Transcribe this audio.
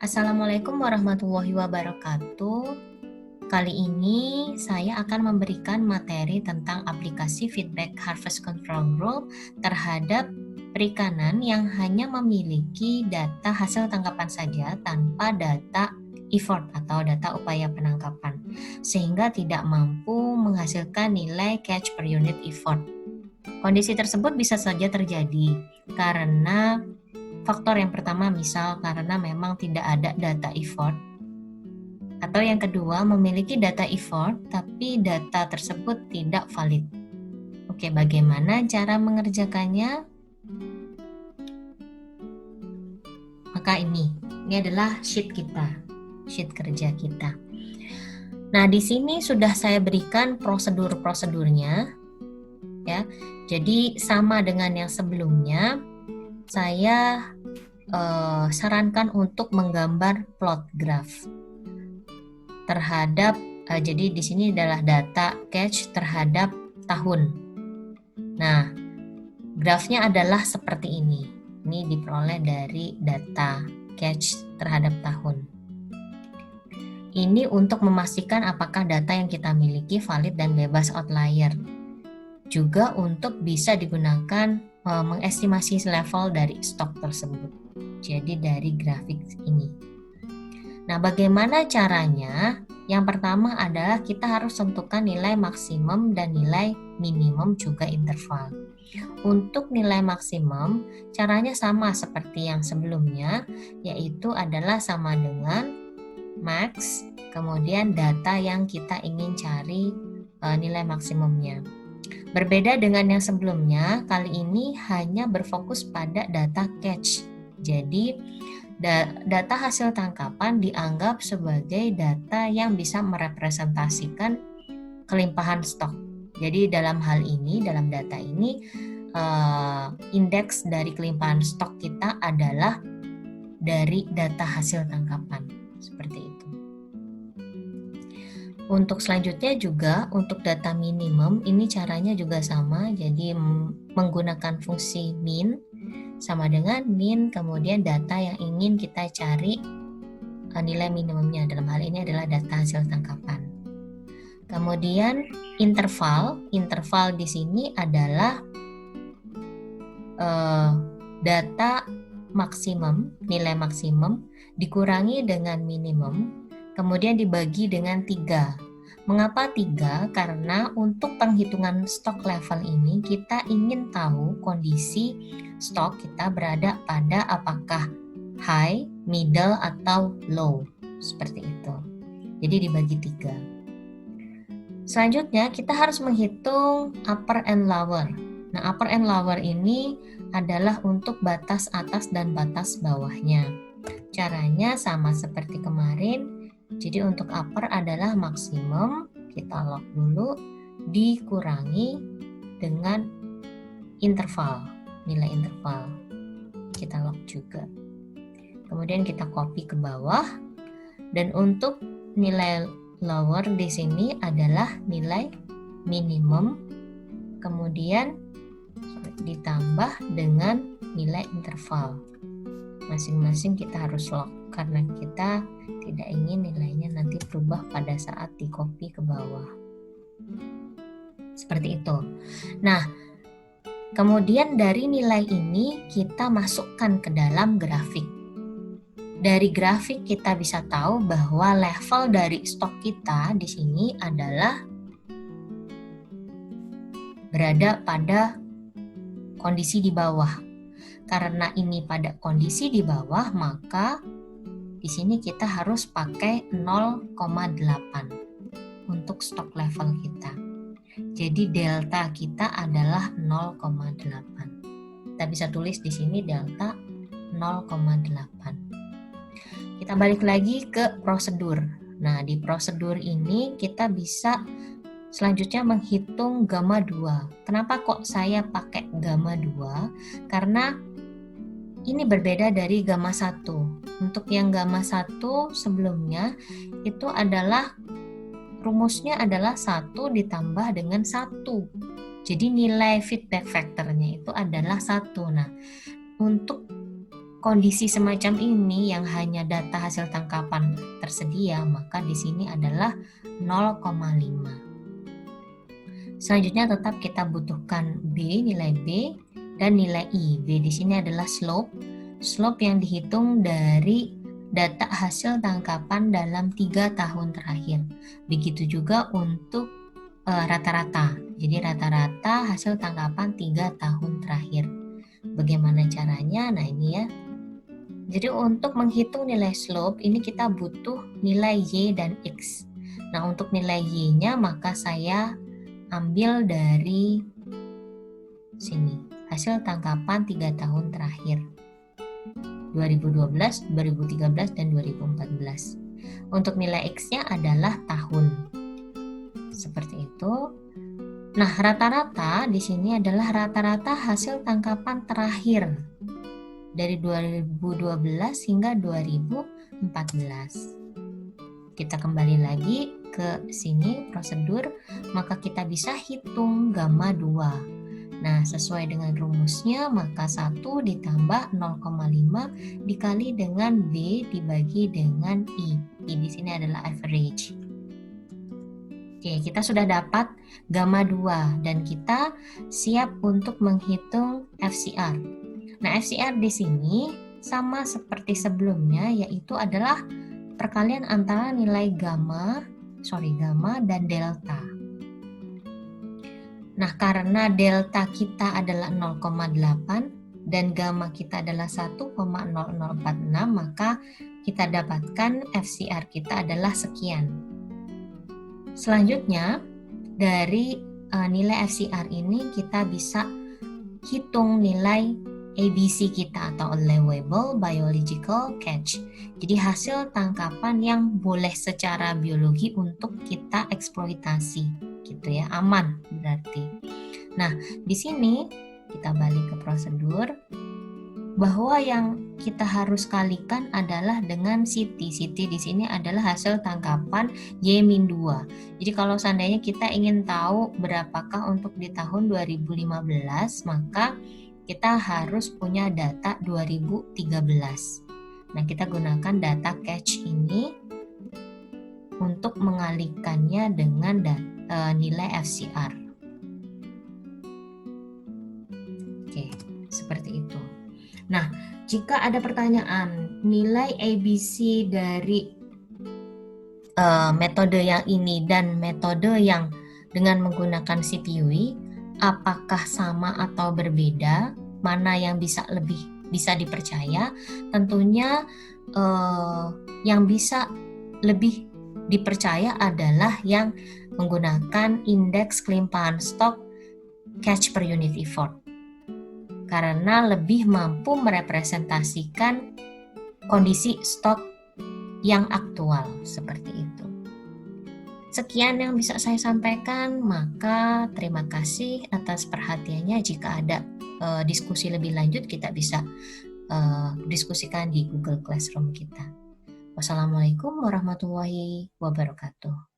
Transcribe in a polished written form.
Assalamualaikum warahmatullahi wabarakatuh. Kali ini saya akan memberikan materi tentang aplikasi Feedback Harvest Control Group terhadap perikanan yang hanya memiliki data hasil tangkapan saja tanpa data effort atau data upaya penangkapan, sehingga tidak mampu menghasilkan nilai catch per unit effort. Kondisi tersebut bisa saja terjadi karena faktor yang pertama misal karena memang tidak ada data effort, atau yang kedua memiliki data effort tapi data tersebut tidak valid. Oke, bagaimana cara mengerjakannya? Maka ini adalah sheet kita, sheet kerja kita. Nah, di sini sudah saya berikan prosedur-prosedurnya ya. Jadi sama dengan yang sebelumnya, saya sarankan untuk menggambar plot graph terhadap jadi di sini adalah data catch terhadap tahun. Nah, grafnya adalah seperti ini. Ini diperoleh dari data catch terhadap tahun. Ini untuk memastikan apakah data yang kita miliki valid dan bebas outlier. Juga untuk bisa digunakan mengestimasi level dari stok tersebut. Jadi dari grafik ini. Nah, bagaimana caranya? Yang pertama adalah kita harus tentukan nilai maksimum dan nilai minimum juga interval. Untuk nilai maksimum, caranya sama seperti yang sebelumnya, yaitu adalah sama dengan max, kemudian data yang kita ingin cari nilai maksimumnya. Berbeda dengan yang sebelumnya, kali ini hanya berfokus pada data catch. Jadi, data hasil tangkapan dianggap sebagai data yang bisa merepresentasikan kelimpahan stok. Jadi, dalam hal ini, dalam data ini, indeks dari kelimpahan stok kita adalah dari data hasil tangkapan. Seperti itu. Untuk selanjutnya juga untuk data minimum ini caranya juga sama, jadi menggunakan fungsi min sama dengan min kemudian data yang ingin kita cari nilai minimumnya, dalam hal ini adalah data hasil tangkapan. Kemudian interval di sini adalah data maksimum, nilai maksimum dikurangi dengan minimum kemudian dibagi dengan 3. Mengapa 3? Karena untuk penghitungan stok level ini kita ingin tahu kondisi stok kita berada pada apakah high, middle, atau low. Seperti itu. Jadi dibagi 3. Selanjutnya kita harus menghitung upper and lower. Nah, upper and lower ini adalah untuk batas atas dan batas bawahnya. Caranya sama seperti kemarin. Jadi untuk upper adalah maksimum, kita lock dulu, dikurangi dengan interval, nilai interval. Kita lock juga. Kemudian kita copy ke bawah. Dan untuk nilai lower di sini adalah nilai minimum, kemudian ditambah dengan nilai interval. Masing-masing kita harus lock karena kita tidak ingin nilainya nanti berubah pada saat di copy ke bawah. Seperti itu. Nah, kemudian dari nilai ini kita masukkan ke dalam grafik. Dari grafik kita bisa tahu bahwa level dari stok kita di sini adalah berada pada kondisi di bawah. Karena ini pada kondisi di bawah, maka di sini kita harus pakai 0,8 untuk stok level kita. Jadi delta kita adalah 0,8. Kita bisa tulis di sini delta 0,8. Kita balik lagi ke prosedur. Nah, di prosedur ini kita bisa selanjutnya menghitung gamma 2. Kenapa kok saya pakai gamma 2? Karena ini berbeda dari gamma 1. Untuk yang gamma 1 sebelumnya itu adalah rumusnya adalah 1 ditambah dengan 1. Jadi nilai feedback factornya itu adalah 1. Nah, untuk kondisi semacam ini yang hanya data hasil tangkapan tersedia, maka di sini adalah 0,5. Selanjutnya tetap kita butuhkan B, nilai B, dan nilai I. B di sini adalah slope. Slope yang dihitung dari data hasil tangkapan dalam 3 tahun terakhir. Begitu juga untuk rata-rata. Jadi rata-rata hasil tangkapan 3 tahun terakhir. Bagaimana caranya? Nah ini ya. Jadi untuk menghitung nilai slope ini kita butuh nilai Y dan X. Nah untuk nilai Y-nya maka saya ambil dari sini. Hasil tangkapan 3 tahun terakhir. 2012, 2013, dan 2014. Untuk nilai X-nya adalah tahun. Seperti itu. Nah, rata-rata di sini adalah rata-rata hasil tangkapan terakhir dari 2012 hingga 2014. Kita kembali lagi ke sini prosedur, maka kita bisa hitung gamma 2. Nah, sesuai dengan rumusnya, maka 1 ditambah 0,5 dikali dengan B dibagi dengan I. I di sini adalah average. Oke, kita sudah dapat gamma 2 dan kita siap untuk menghitung FCR. Nah, FCR di sini sama seperti sebelumnya, yaitu adalah perkalian antara nilai gamma dan delta. Nah, karena delta kita adalah 0,8 dan gamma kita adalah 1,0046, maka kita dapatkan FCR kita adalah sekian. Selanjutnya, dari nilai FCR ini kita bisa hitung nilai ABC kita atau allowable biological catch. Jadi hasil tangkapan yang boleh secara biologi untuk kita eksploitasi. Gitu ya, aman berarti. Nah, di sini kita balik ke prosedur bahwa yang kita harus kalikan adalah dengan CT. CT di sini adalah hasil tangkapan Y-2. Jadi kalau seandainya kita ingin tahu berapakah untuk di tahun 2015, maka kita harus punya data 2013. Nah, kita gunakan data catch ini untuk mengalikannya dengan nilai FCR. Oke, seperti itu. Nah, jika ada pertanyaan nilai ABC dari metode yang ini dan metode yang dengan menggunakan CPUI, apakah sama atau berbeda? Mana yang bisa dipercaya? Tentunya yang bisa lebih dipercaya adalah yang menggunakan indeks kelimpahan stok catch per unit effort, karena lebih mampu merepresentasikan kondisi stok yang aktual seperti itu. Sekian yang bisa saya sampaikan, maka terima kasih atas perhatiannya. Jika ada diskusi lebih lanjut, kita bisa diskusikan di Google Classroom kita. Wassalamualaikum warahmatullahi wabarakatuh.